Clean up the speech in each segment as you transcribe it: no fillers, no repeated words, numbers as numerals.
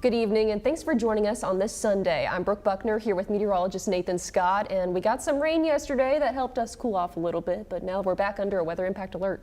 Good evening and thanks for joining us on this Sunday. I'm Brooke Buckner here with meteorologist Nathan Scott, and we got some rain yesterday that helped us cool off a little bit, but now we're back under a weather impact alert.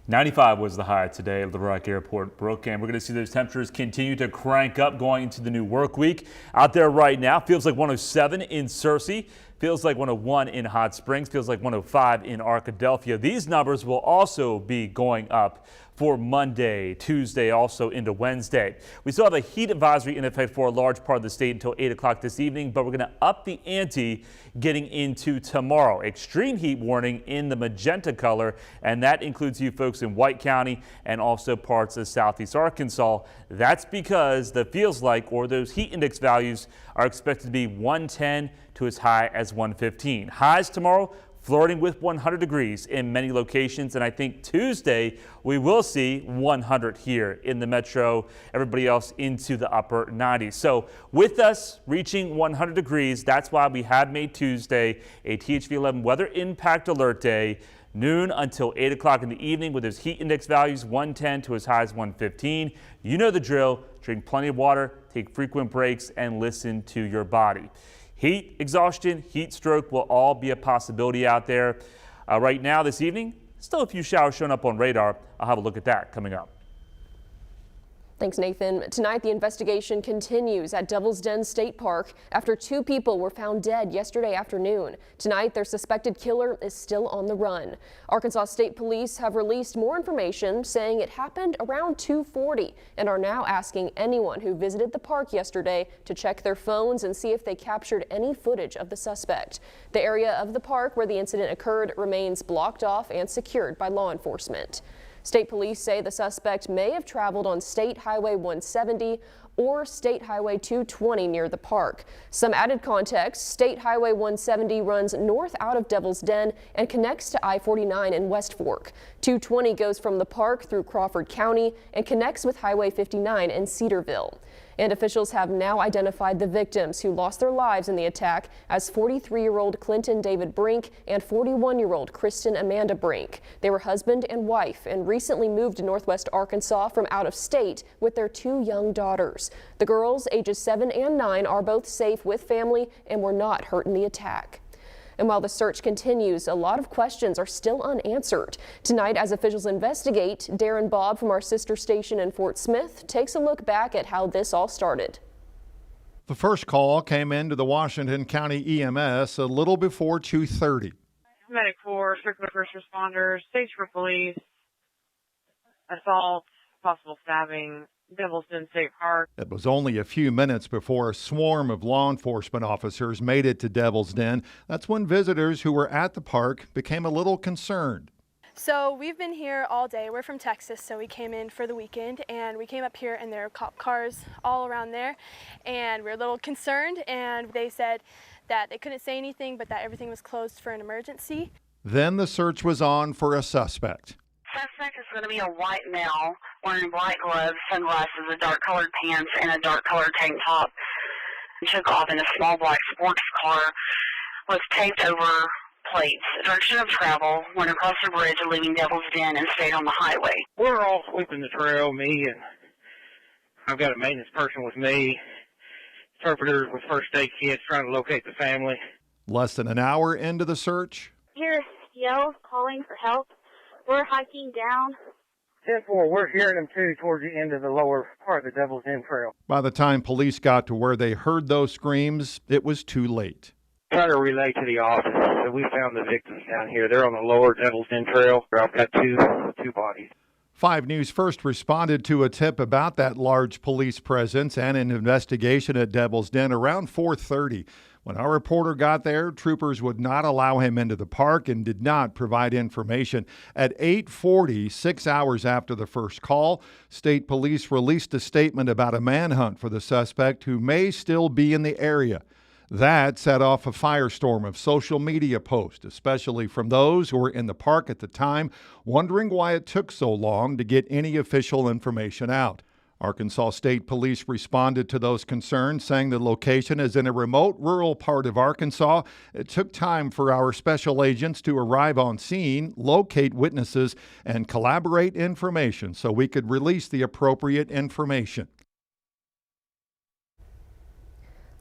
95 was the high today at the Rock Airport, Brooke, and we're going to see those temperatures continue to crank up going into the new work week. Out there right now, feels like 107 in Searcy, feels like 101 in Hot Springs, feels like 105 in Arkadelphia. These numbers will also be going up for Monday, Tuesday, also into Wednesday. We still have a heat advisory in effect for a large part of the state until 8 o'clock this evening, but we're going to up the ante getting into tomorrow. Extreme heat warning in the magenta color, and that includes you folks in White County and also parts of southeast Arkansas. That's because the feels like, or those heat index values, are expected to be 110 to as high as 115. Highs tomorrow flirting with 100 degrees in many locations, and I think Tuesday we will see 100 here in the metro, everybody else into the upper 90s. So with us reaching 100 degrees, that's why we have made Tuesday a THV 11 weather impact alert day, noon until 8 o'clock in the evening, with those heat index values 110 to as high as 115. You know the drill. Drink plenty of water, take frequent breaks, and listen to your body. Heat exhaustion, heat stroke will all be a possibility out there. Right now this evening, still a few showers showing up on radar. I'll have a look at that coming up. Thanks, Nathan. Tonight, the investigation continues at Devil's Den State Park after 2 people were found dead yesterday afternoon. Tonight, their suspected killer is still on the run. Arkansas State Police have released more information saying it happened around 2:40 and are now asking anyone who visited the park yesterday to check their phones and see if they captured any footage of the suspect. The area of the park where the incident occurred remains blocked off and secured by law enforcement. State police say the suspect may have traveled on State Highway 170 or State Highway 220 near the park. Some added context: State Highway 170 runs north out of Devil's Den and connects to I-49 in West Fork. 220 goes from the park through Crawford County and connects with Highway 59 in Cedarville. And officials have now identified the victims who lost their lives in the attack as 43-year-old Clinton David Brink and 41-year-old Kristen Amanda Brink. They were husband and wife and recently moved to Northwest Arkansas from out of state with their 2 young daughters. The girls, ages 7 and 9, are both safe with family and were not hurt in the attack. And while the search continues, a lot of questions are still unanswered. Tonight, as officials investigate, Darren Bobb from our sister station in Fort Smith takes a look back at how this all started. The first call came into the Washington County EMS a little before 2:30. Medic Corps, circular first responders, stage for police, assault, possible stabbing, Devil's Den State Park. It was only a few minutes before a swarm of law enforcement officers made it to Devil's Den. That's when visitors who were at the park became a little concerned. So we've been here all day. We're from Texas, so we came in for the weekend, and we came up here and there are cop cars all around there, and we were a little concerned, and they said that they couldn't say anything, but that everything was closed for an emergency. Then the search was on for a suspect. Suspect is going to be a white male wearing black gloves, sunglasses, a dark colored pants, and a dark colored tank top. He took off in a small black sports car with taped over plates. Direction of travel, went across the bridge leaving Devil's Den and stayed on the highway. We're all sweeping the trail, me and I've got a maintenance person with me, interpreters with first aid kits trying to locate the family. Less than an hour into the search, Hear yells calling for help. We're hiking down. 10-4, we're hearing them too towards the end of the lower part of the Devil's Den Trail. by the time police got to where they heard those screams, it was too late. Trying to relay to the office that we found the victims down here. They're on the lower Devil's Den Trail. I've got two bodies. 5 News first responded to a tip about that large police presence and an investigation at Devil's Den around 4:30. When our reporter got there, troopers would not allow him into the park and did not provide information. At 8:40, 6 hours after the first call, state police released a statement about a manhunt for the suspect who may still be in the area. That set off a firestorm of social media posts, especially from those who were in the park at the time, wondering why it took so long to get any official information out. Arkansas State Police responded to those concerns, saying the location is in a remote rural part of Arkansas. It took time for our special agents to arrive on scene, locate witnesses, and collaborate information so we could release the appropriate information.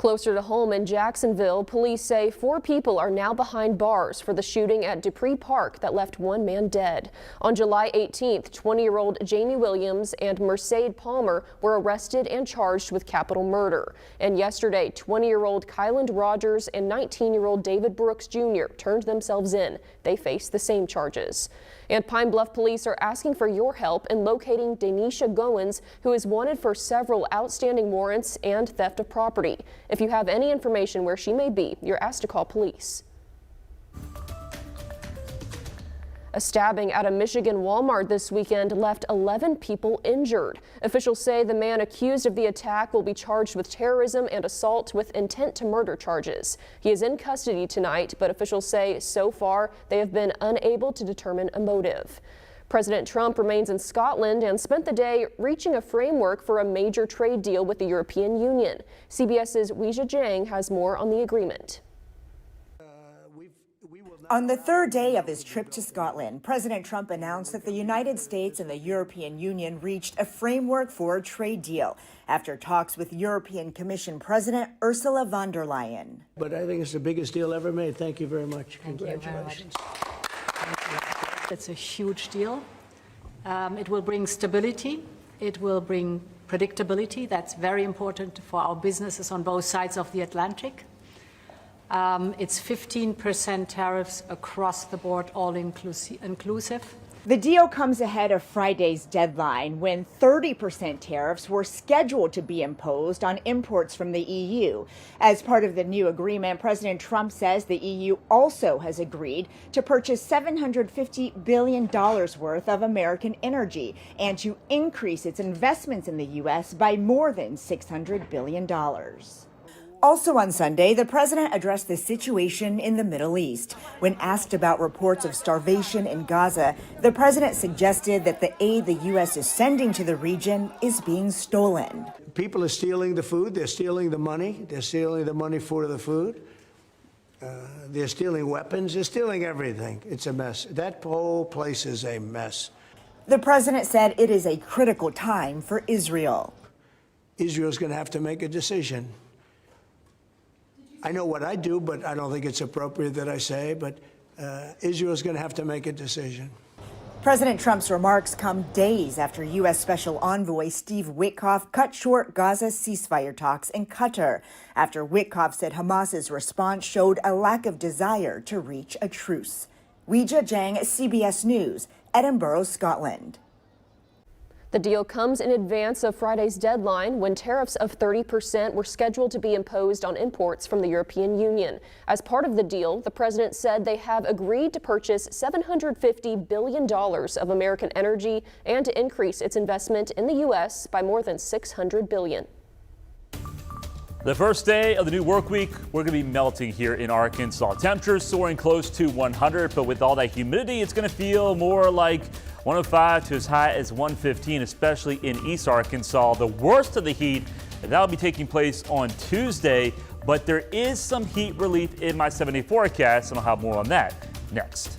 Closer to home in Jacksonville, police say 4 people are now behind bars for the shooting at Dupree Park that left 1 man dead. On July 18th, 20-year-old Jamie Williams and Mercedes Palmer were arrested and charged with capital murder. And yesterday, 20-year-old Kyland Rogers and 19-year-old David Brooks Jr. turned themselves in. They face the same charges. And Pine Bluff police are asking for your help in locating Denisha Goins, who is wanted for several outstanding warrants and theft of property. If you have any information where she may be, you're asked to call police. A stabbing at a Michigan Walmart this weekend left 11 people injured. Officials say the man accused of the attack will be charged with terrorism and assault with intent to murder charges. He is in custody tonight, but officials say so far they have been unable to determine a motive. President Trump remains in Scotland and spent the day reaching a framework for a major trade deal with the European Union. CBS's Weijia Jiang has more on the agreement. On the third day of his trip to Scotland, President Trump announced that the United States and the European Union reached a framework for a trade deal after talks with European Commission President Ursula von der Leyen. But I think it's the biggest deal ever made. Thank you very much. Congratulations. It's a huge deal. It will bring stability. It will bring predictability. That's very important for our businesses on both sides of the Atlantic. It's 15% tariffs across the board, all inclusive. The deal comes ahead of Friday's deadline when 30% tariffs were scheduled to be imposed on imports from the EU. As part of the new agreement, President Trump says the EU also has agreed to purchase $750 billion worth of American energy and to increase its investments in the U.S. by more than $600 billion. Also on Sunday, the president addressed the situation in the Middle East. When asked about reports of starvation in Gaza, the president suggested that the aid the U.S. is sending to the region is being stolen. People are stealing the food. They're stealing the money. They're stealing the money for the food. They're stealing weapons. They're stealing everything. It's a mess. That whole place is a mess. The president said it is a critical time for Israel. Israel's going to have to make a decision. I know what I do, but I don't think it's appropriate that I say, but Israel's going to have to make a decision. President Trump's remarks come days after U.S. Special Envoy Steve Witkoff cut short Gaza ceasefire talks in Qatar, after Witkoff said Hamas's response showed a lack of desire to reach a truce. Weijia Jiang, CBS News, Edinburgh, Scotland. The deal comes in advance of Friday's deadline when tariffs of 30% were scheduled to be imposed on imports from the European Union. As part of the deal, the president said they have agreed to purchase $750 billion of American energy and to increase its investment in the U.S. by more than $600 billion. The first day of the new work week, we're going to be melting here in Arkansas. Temperatures soaring close to 100, but with all that humidity, it's going to feel more like 105 to as high as 115, especially in East Arkansas. The worst of the heat, that'll be taking place on Tuesday, but there is some heat relief in my 7-day forecast, and I'll have more on that next.